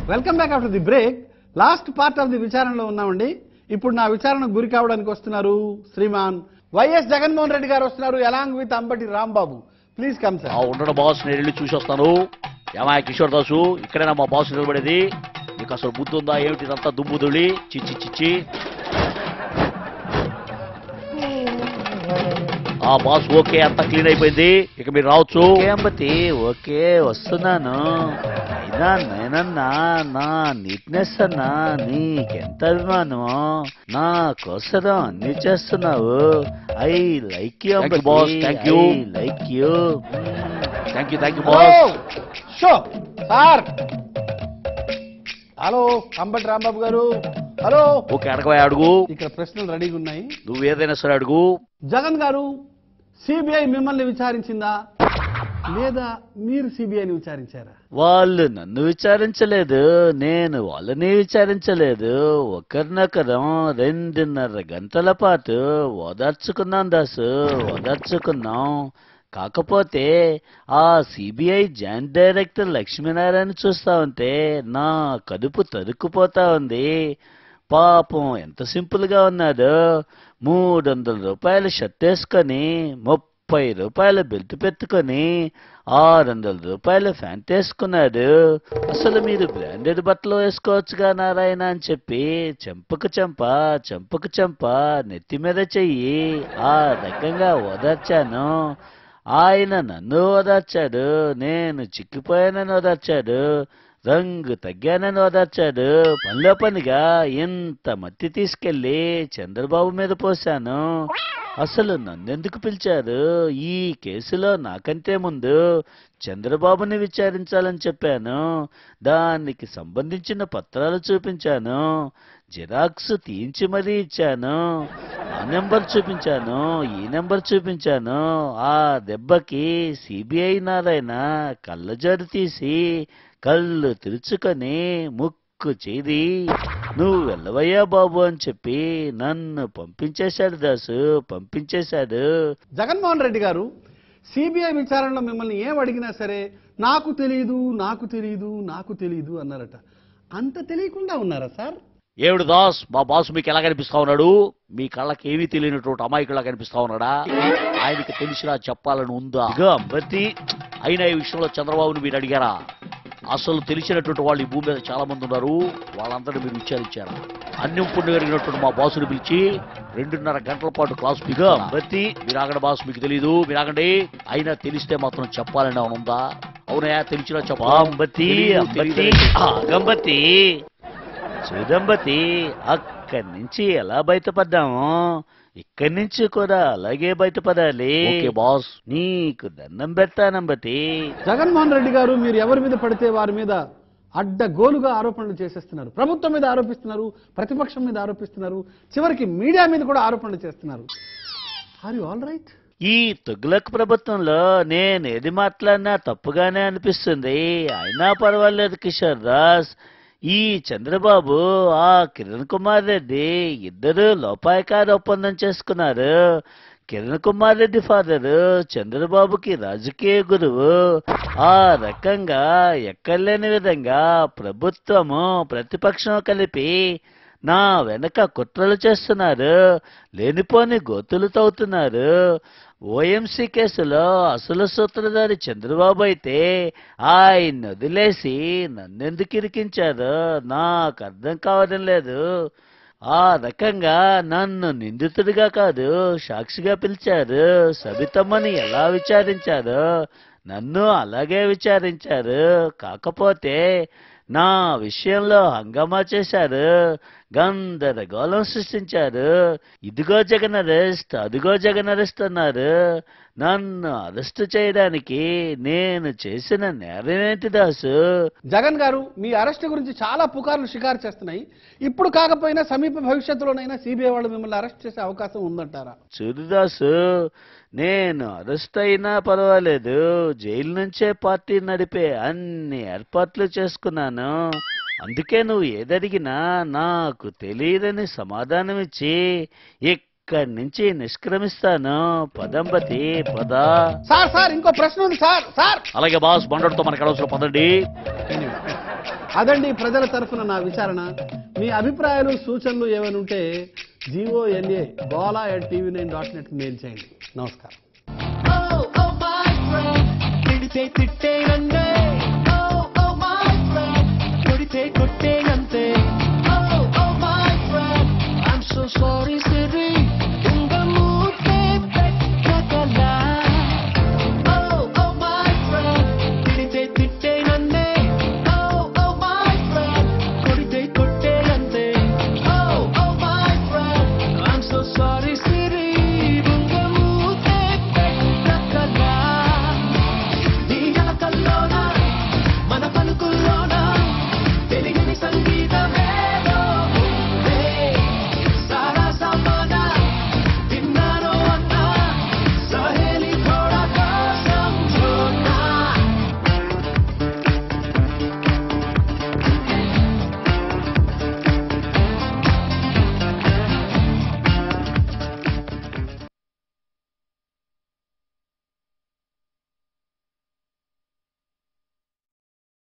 Welcome back after the break. Last part of the విచారణలో ఉన్నామండి. ఇప్పుడు నా విచారణకు గురి కావడానికి వస్తున్నారు శ్రీమాన్ వైఎస్ జగన్మోహన్ రెడ్డి గారు వస్తున్నారు, along with Ambati Rambabu. Please come sir. ఉండడం బాస్, నేను వెళ్ళి చూసి వస్తాను. ఏమా కిషోర్ దాసు, ఇక్కడైనా మా బాస్ నిలబడేది? మీకు అసలు బుద్ధి ఉందా ఏమిటి? ఇదంతా దుమ్ముదుళి చిచ్చి చిచ్చి. ఆ బాస్ ఓకే, అంతా క్లీన్ అయిపోయింది, ఇక మీరు రావచ్చు. అంబటి ఓకే, వస్తున్నాను. అయినా నేనన్నా నా నీట్నెస్ అన్నా నీకెంత అభిమానమో, నా కోసం అన్ని చేస్తున్నావు. I like you Thank you, boss. Thank you. Like you. Thank you boss. Show sir. Hello Ambati Rambabu గారు. హలో. ఓకే, అడగవా అడుగు. ఇక్కడ ప్రశ్నలు రెడీగా ఉన్నాయి, నువ్వు ఏదైనా సరే అడుగు. జగన్ గారు, సిబిఐ మిమ్మల్ని విచారించిందా లేదా మీరు సిబిఐని విచారించారా? వాళ్ళు నన్ను విచారించలేదు, నేను వాళ్ళని విచారించలేదు. ఒకరినొకరం 2.5 గంటల పాటు ఓదార్చుకున్నాం దాసు, ఓదార్చుకున్నాం. కాకపోతే ఆ సిబిఐ జాయింట్ డైరెక్టర్ లక్ష్మీనారాయణ చూస్తా ఉంటే నా కడుపు తరుక్కుపోతా ఉంది. పాపం ఎంత సింపుల్ గా ఉన్నాడు. 300 రూపాయల షర్ట్ వేసుకొని, 30 రూపాయల బెల్ట్ పెట్టుకొని, 600 రూపాయల ఫ్యాంట్ వేసుకున్నాడు. అసలు మీరు బ్రాండెడ్ బట్టలు వేసుకోవచ్చుగా నారాయణ అని చెప్పి చెంపకు చెంప, చెంపకు చెంప, నెత్తి మీద చెయ్యి ఆ రకంగా ఓదార్చాను. ఆయన నన్ను ఓదార్చాడు, నేను చిక్కిపోయానని ఓదార్చాడు, రంగు తగ్గానని ఓదార్చాడు. పనిలో పనిగా ఇంత మట్టి తీసుకెళ్లి చంద్రబాబు మీద పోశాను. అసలు నన్నెందుకు పిలిచారు? ఈ కేసులో నాకంటే ముందు చంద్రబాబుని విచారించాలని చెప్పాను. దానికి సంబంధించిన పత్రాలు చూపించాను, జిరాక్స్ తీయించి మరీ ఇచ్చాను. ఆ నెంబర్ చూపించాను, ఈ నెంబర్ చూపించాను. ఆ దెబ్బకి సిబిఐ నారాయణ కళ్ళజోడు తీసి కళ్ళు తెరుచుకొని ముక్కు చేది నువ్వు వెళ్ళవయ్యా బాబు అని చెప్పి నన్ను పంపించేశాడు దాసు, పంపించేశాడు. జగన్మోహన్ రెడ్డి గారు సిబిఐ విచారణలో మిమ్మల్ని ఏం అడిగినా సరే నాకు తెలియదు, నాకు తెలియదు, నాకు తెలియదు అన్నారట. అంత తెలియకుండా ఉన్నారా సార్? ఏమిడు దాస్, మా బాస్ మీకు ఎలా కనిపిస్తా ఉన్నాడు? మీ కళ్ళకి ఏమీ తెలియనటువంటి అమాయకులా కనిపిస్తా ఉన్నాడా? ఆయనకి తెలిసినా చెప్పాలని ఉందా? అంబటి అయినా ఈ విషయంలో చంద్రబాబుని మీరు అడిగారా? అసలు తెలిసినటువంటి వాళ్ళు ఈ భూమి మీద చాలా మంది ఉన్నారు, వాళ్ళందరూ మీరు విచారించారా? అన్నం పుణ్యం ఎరిగినటువంటి మా బాసుని పిలిచి 2.5 గంటల పాటు క్లాస్ అంబటి మీరు ఆగండి బాస్, మీకు తెలీదు, మీరు ఆగండి. అయినా తెలిస్తే మాత్రం చెప్పాలని ఏమైనా ఉందా? అవునయా, తెలిసినా చెప్పా. అంబటి అంబటి ఆగంబటి చూడంబతి, అక్కడి నుంచి ఎలా బయటపడ్డామో ఇక్కడి నుంచి కూడా అలాగే బయటపడాలి. Okay boss. నీకు దండం పెడతానంబటి. జగన్మోహన్ రెడ్డి గారు మీరు ఎవరి మీద పడితే వారి మీద అడ్డగోలుగా ఆరోపణలు చేసేస్తున్నారు. ప్రభుత్వం మీద ఆరోపిస్తున్నారు, ప్రతిపక్షం మీద ఆరోపిస్తున్నారు, చివరికి మీడియా మీద కూడా ఆరోపణలు చేస్తున్నారు. Are you all right? ఈ తుగ్లక్ ప్రభుత్వంలో నేను ఏది మాట్లాడినా తప్పుగానే అనిపిస్తుంది. అయినా పర్వాలేదు కిషోర్ దాస్. ఈ చంద్రబాబు, ఆ కిరణ్ కుమార్ రెడ్డి ఇద్దరు లోపాయకార ఒప్పందం చేసుకున్నారు. కిరణ్ కుమార్ రెడ్డి ఫాదరు చంద్రబాబుకి రాజకీయ గురువు. ఆ రకంగా ఎక్కడలేని విధంగా ప్రభుత్వము ప్రతిపక్షం కలిపి నా వెనక కుట్రలు చేస్తున్నారు, లేనిపోని గోతులు తవ్వుతున్నారు. ఓఎంసీ కేసులో అసలు సూత్రధారి చంద్రబాబు అయితే ఆయన్ని వదిలేసి నన్నెందుకు ఇరికించారో నాకు అర్థం కావడం లేదు. ఆ రకంగా నన్ను నిందితుడిగా కాదు సాక్షిగా పిలిచారు. సబితమ్మని ఎలా విచారించారో నన్ను అలాగే విచారించారు. కాకపోతే నా విషయంలో హంగామా చేశారు, గందరగోళం సృష్టించారు. ఇదిగో జగన్ అరెస్ట్, అదిగో జగన్ అరెస్ట్ అన్నారు. నన్ను అరెస్ట్ చేయడానికి నేను చేసిన నేరమేంటి దాసు? జగన్ గారు, మీ అరెస్ట్ గురించి చాలా పుకార్లు షికారు చేస్తున్నాయి. ఇప్పుడు కాకపోయినా సమీప భవిష్యత్తులోనైనా సిబిఐ వాళ్ళు మిమ్మల్ని అరెస్ట్ చేసే అవకాశం ఉందంటారా? చూడు దాసు, నేను అరెస్ట్ అయినా పర్వాలేదు, జైలు నుంచే పార్టీ నడిపే అన్ని ఏర్పాట్లు చేసుకున్నాను. అందుకే నువ్వు ఏదడిగినా నాకు తెలియదని సమాధానం ఇచ్చి ఇక్కడి నుంచి నిష్క్రమిస్తాను. పదంబతి పద. సార్ ఇంకో ప్రశ్న ఉంది సార్. అలాగే బాస్, బండతో మనకు అవసరం, పదండి. అదండి ప్రజల తరఫున నా విచారణ. మీ అభిప్రాయాలు సూచనలు ఏమైనా ఉంటే GOLA gola@tv9.net మెయిల్ చేయండి. నమస్కారం.